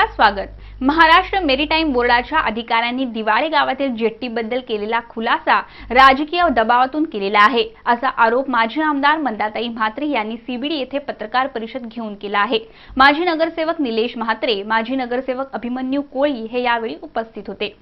नमस्कार, स्वागत। महाराष्ट्र मेरीटाईम बोर्डाच्या अधिकाऱ्यांनी दिवाळे गावातील जेट्टीबद्दल केलेला खुलासा राजकीय दबावातून केलेला आहे, असा आरोप माजी आमदार मंदाताई म्हात्रे यांनी सीबीडी येथे पत्रकार परिषद घेऊन केला आहे। माजी नगरसेवक निलेश म्हात्रे, माजी नगरसेवक अभिमन्यू कोळी हे यावेळी उपस्थित होते।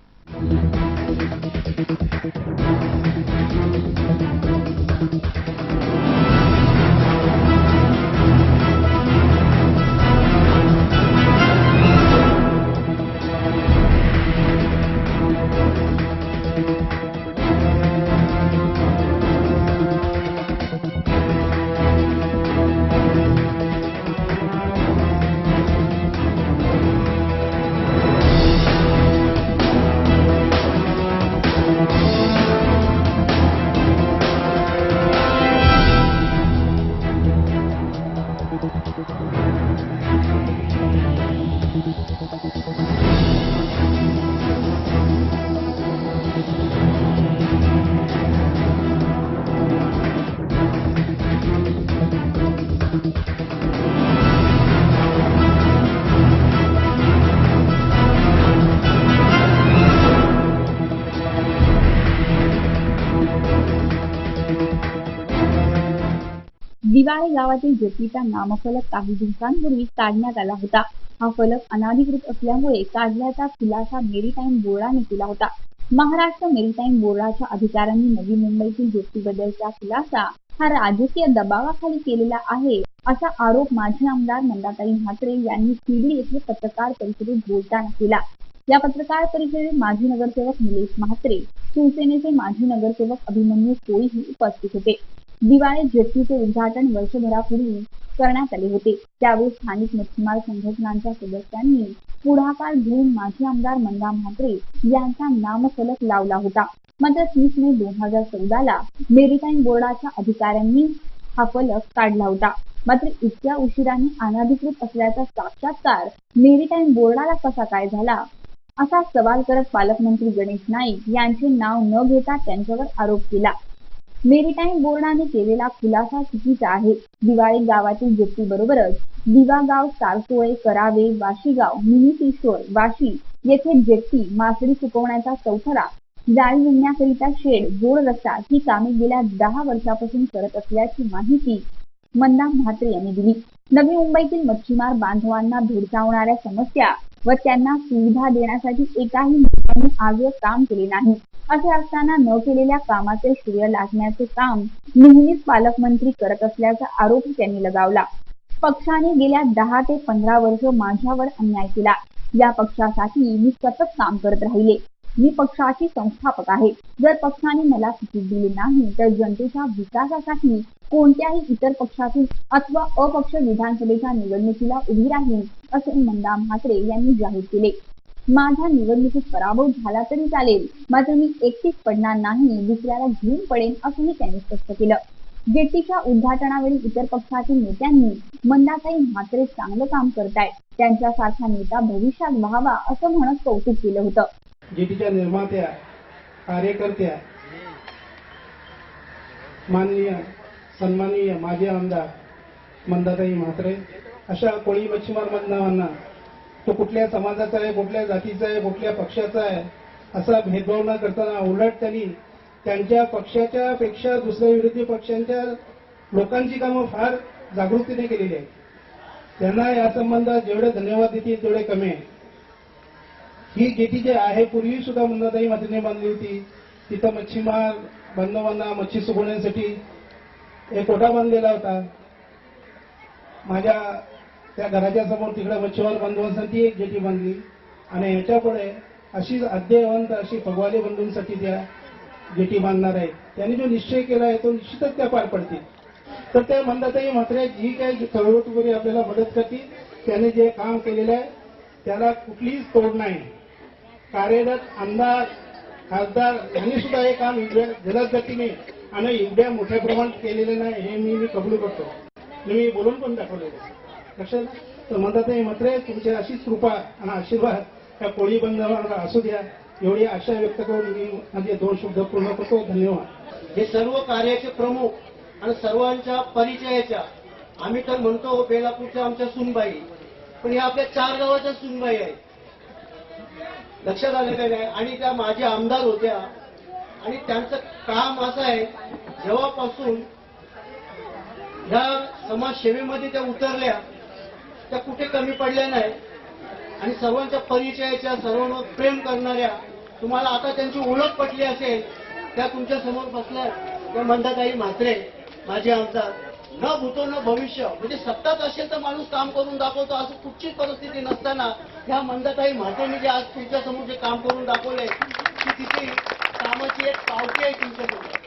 दिवाळे गावातील जेट्टीचा नामफलक काही दिवसांपूर्वी काढण्यात आला होता। हा फलक अनधिकृत असल्यामुळे काढल्याचा खुलासा मेरीटाईम बोर्डाने केला होता। महाराष्ट्र मेरीटाईम बोर्डाच्या अधिकाऱ्यांनी नवी मुंबईतील जेट्टीबद्दलचा खुलासा हा राजकीय दबावाखाली केलेला आहे, असा आरोप माजी आमदार मंदाताई म्हात्रे यांनी सीबीडी येथे पत्रकार परिषदेत बोलताना केला। या पत्रकार परिषदेत माजी नगरसेवक निलेश म्हात्रे, शिवसेनेचे माजी नगरसेवक अभिमन्यू कोळी उपस्थित होते। दिवाळे जेट्टीचे उद्घाटन वर्षभरापूर्वी करण्यात आले होते, त्यावेळी स्थानिक मच्छीमार संघटनांच्या सदस्यांनी पुढाकार घेऊन माजी आमदार मंदा म्हात्रे यांचा नामफलक लावला होता। मात्र 30 मे 2014 मेरीटाईम बोर्डाच्या अधिकाऱ्यांनी हा फलक काढला होता। मात्र इतक्या उशिराने अनधिकृत असल्याचा साक्षात्कार मेरीटाईम बोर्डाला कसा काय झाला, असा सवाल करत पालकमंत्री गणेश नाईक यांचे नाव न घेता त्यांच्यावर आरोप केला। मेरीटाईम बोर्डाने केलेला खुलासा चुकीचा आहे। दिवाळे गावातील जेट्टीबरोबरच दिवागाव, सारसोळे, करावे, वाशीगाव, मिनी सिशोर, वाशी येथे जेट्टी, मासळी सुकवण्याचा चौथरा, जाळी विणण्याकरिता शेड, जोड रस्ता ही कामे गेल्या 10 वर्षापासून करत असल्याची माहिती मंदा म्हात्रे यांनी दिली। नवी मुंबईतील मच्छीमार बांधवांना भेडसावणाऱ्या समस्या व त्यांना सुविधा देण्यासाठी एकाही नेत्याने आजवर काम केले नाही, असे असताना न केलेल्या कामाचे श्रेय लागण्याचे काम नेहमीच पालकमंत्री करत असल्याचा आरोप त्यांनी लगावला। पक्षाने गेल्या 10 ते 15 वर्ष माझ्यावर अन्याय केला। या पक्षासाठी मी सतत काम करत राहिले। मी पक्षाची संस्थापक आहे। जर पक्षाने मला तिकीट दिले नाही तर जनतेच्या विकासासाठी कोणत्याही इतर पक्षातील अथवा अपक्ष विधानसभेच्या निवडणुकीला उभी राहील, असे मंदा म्हात्रे यांनी जाहीर केले। माझा निवडणुकीत पराभव झाला तरी चालेल, मात्र मी एकटीच पडणार नाही, दुसऱ्याला घेऊन पडेन, असंही त्यांनी स्पष्ट केलं। जेट्टीच्या उद्घाटनावेळी इतर पक्षातील नेत्यांनी मंदाताई म्हात्रे चांगलं काम करतायत, त्यांच्यासारखा नेता भविष्यात व्हावा असं म्हणत कौतुक केलं होतं। जेट्टीच्या निर्मात्या, कार्यकर्त्या, माननीय सन्माननीय माजी आमदार मंदाताई म्हात्रे अशा कोळी मच्छीमार बांधवांना तो कुठल्या समाजाचा आहे, कुठल्या जातीचा आहे, कुठल्या पक्षाचा आहे असा भेदभाव न करताना उलट त्यांनी त्यांच्या पक्षाच्या पेक्षा दुसऱ्या विरोधी पक्षांच्या लोकांची कामं फार जागृतीने केलेली आहेत। त्यांना या संबंधात जेवढे धन्यवाद देतील तेवढे कमी आहे। ही जेट्टी जी आहे पूर्वी सुद्धा मंदाताई म्हात्रेने बांधली होती। तिथं मच्छीमार बांधवांना मच्छी सुकवण्यासाठी एक ओढा बांधलेला होता। माझ्या त्या घराच्या समोर तिकडे मच्छीमार बांधवांसाठी एक जेट्टी बांधली आणि याच्यापुढे अशीच अद्ययावंत अशी फगवाले बंधूंसाठी त्या जेट्टी बांधणार आहे। त्यांनी जो निश्चय केला आहे तो निश्चितच त्या पार पडतील। तर त्या मंदाताई म्हात्रे जी काही सर्वतोपरी आपल्याला मदत करतील, त्याने जे काम केलेलं आहे त्याला कुठलीच तोड नाही। कार्यरत आमदार, खासदार यांनी सुद्धा हे काम जलद गतीने आणि एवढ्या मोठ्या प्रमाणात केलेले नाही, हे मी कबूल करतो। मी बोलून पण दाखवलेलं लक्षात। तर मंदाताई म्हात्रे तुमची अशीच कृपा आणि आशीर्वाद त्या कोळी बंधवांना असू द्या, एवढी आशा व्यक्त करून मी माझे 2 शब्द पूर्ण करतो। धन्यवाद। हे सर्व कार्याचे प्रमुख आणि सर्वांच्या परिचयाच्या आम्ही तर म्हणतो बेलापूरच्या आमच्या सुनबाई पण ह्या आपल्या 4 गावाच्या सुनबाई आहेत. लक्षात आलं का नाही? आणि त्या माझे आमदार होत्या आणि त्यांचं काम असं आहे, जेव्हापासून ह्या समाजसेवेमध्ये त्या उतरल्या त्या कुठे कमी पडल्या नाही आणि सर्वांच्या परिचयाच्या, सर्वांवर प्रेम करणाऱ्या, तुम्हाला आता त्यांची ओळख पटली असेल, त्या तुमच्या समोर बसल्या त्या मंदाताई म्हात्रे, माझे आमदार. न भूतो न भविष्य, म्हणजे सत्ताच असेल तर माणूस काम करून दाखवतो, असं कुठचीच परिस्थिती नसताना ह्या मंदाताई म्हात्रेंनी जे आज तुमच्या समोर जे काम करून दाखवलंय की तिथे कामाची एक पावती आहे तुमच्यासमोर.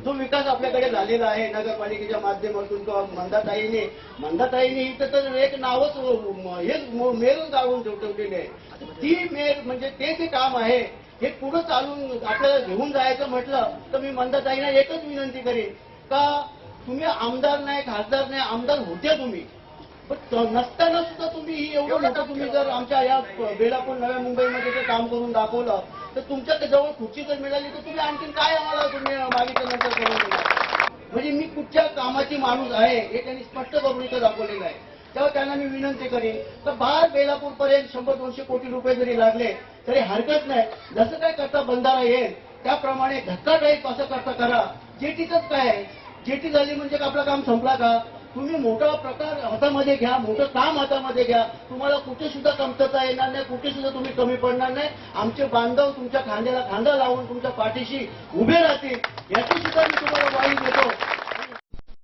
जो विकास आपल्याकडे झालेला आहे नगरपालिकेच्या माध्यमातून किंवा मंदाताईने इथं तर एक नावच हेच मेरून काढून ठेवलेले आहे. ती मेर म्हणजे ते जे काम आहे हे पुढे चालून आपल्याला घेऊन जायचं म्हटलं तर मी मंदाताईंना एकच विनंती करेन का तुम्ही आमदार नाही, खासदार नाही, आमदार होते तुम्ही, पण नसताना सुद्धा तुम्ही ही एवढं मोठं तुम्ही जर आमच्या या बेलापूर नव्या मुंबईमध्ये ते काम करून दाखवलं तर तुमच्या जवळ खुर्ची जर मिळाली तर तुम्ही आणखीन काय आम्हाला तुम्ही मागितल्यानंतर करून देणार. म्हणजे मी कुठच्या कामाची माणूस आहे हे त्यांनी स्पष्ट करून इथं दाखवलेलं आहे. तेव्हा त्यांना मी विनंती करेन तर बाहेर बेलापूर पर्यंत 100-200 कोटी रुपये जरी लागले तरी हरकत नाही. जसं काय करता बंधारा येईल त्याप्रमाणे धक्का टाईप असं करता करा. जेटीचंच काय आहे, जेटी झाली म्हणजे आपलं काम संपला का? तुम्ही मोठा प्रकार हातामध्ये घ्या, मोठं काम हातामध्ये घ्या. तुम्हाला कुठे सुद्धा कमतरता येणार नाही, कुठे सुद्धा तुम्ही कमी पडणार नाही. आमचे बांधव तुमच्या खांद्याला खांदा लावून तुमच्या पाठीशी उभे राहतील याची सुद्धा मी तुम्हाला ग्वाही देतो.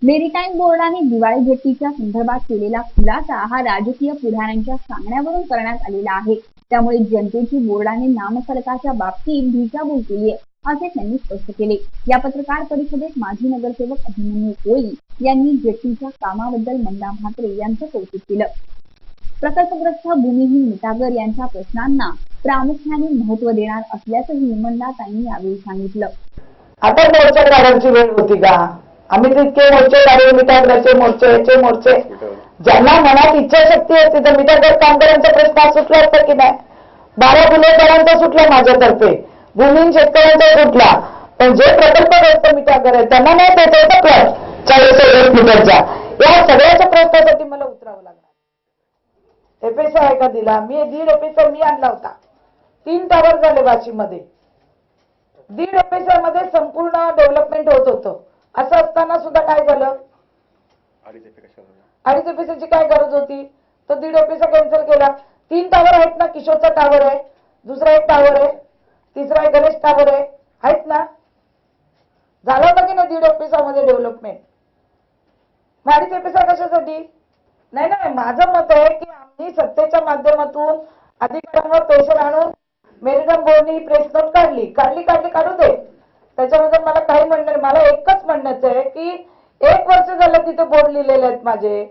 मेरीटाईम बोर्डाने दिवाळी जेट्टीच्या संदर्भात केलेला खुलासा हा राजकीय पुढाऱ्यांच्या सांगण्यावरून करण्यात आलेला आहे. त्यामुळे जनतेची बोर्डाने नामफलकाच्या बाबतीत दिशाभूल केली आहे असे त्यांनी स्पष्ट केले. या पत्रकार परिषदेत माजी नगरसेवक अभिमन्यू कोळी यांनी जेट्टीच्या कामाबद्दल मंदा म्हात्रे यांचं कौतुक केलं. प्रकल्पग्रस्त भूमिहीन मिठागर यांच्या प्रश्नांना प्रामुख्याने महत्त्व देणार असल्याचंही मंदाताईंनी यावेळी सांगितलं. आता मोर्चा काढायची वेळ होती का? आम्ही तितके मोर्चे काढले, मिठागराचे मोर्चे, याचे मोर्चे. ज्यांना मनात इच्छाशक्ती असते तर मिठागर कामगारांचा प्रश्न सुटला असता की नाही? 12 बुलेटवाल्यांचा सुटला माझ्यातर्फे, भूमिहीन शेतकऱ्यांचा सुटला, पण जे प्रकल्पग्रस्त मिठागर आहेत त्यांना नाही देता प्लस 40 मीटरचा. या सगळ्याच्या प्रश्नासाठी मला उतरावं लागणार. एफएसआय आहे का दिला? मी 1.5 एफएसआय मी आणला होता. 3 टावर झाले वाशीमध्ये. 1.5 एफएसआय मध्ये संपूर्ण डेव्हलपमेंट होत होतं. असं असताना सुद्धा काय झालं? 2.5 एफएसआयची काय गरज होती? तो 1.5 एफएसआय कॅन्सल केला. 3 टावर आहेत ना, किशोरचा टावर आहे, दुसरा एक टावर आहे, तिसरा एक गणेश टावर आहे, आहेत ना? झालं होतं की नाही 1.5 एफएसआय मध्ये डेव्हलपमेंट? 2.5 एफएसआय कशासाठी? नाही नाही, माझं मत आहे की आम्ही सत्तेच्या माध्यमातून अधिकाऱ्यांवर प्रेशर आणून मेरीटाईम बोर्डने ही प्रेस नोट काढू दे. त्याच्याबद्दल मला काही म्हणणं नाही. मला एकच म्हणणंच आहे की 1 वर्ष झालं तिथे बोर्ड लिहिलेले आहेत माझे.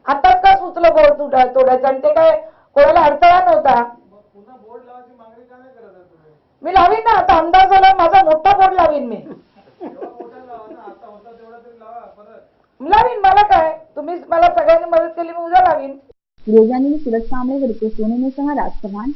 आता का सुचलं बोर्ड तोडायचं? आणि ते काय कोणाला अडथळा नव्हता. मी लावीन ना, आता आमदार झाला माझा मोठा बोर्ड लावीन मी. लावीन, मला काय, तुम्ही मला सगळ्यांनी मदत केली, मी उद्या लावीन. सुरज कांबळे, सोनूसह राज चव्हाण,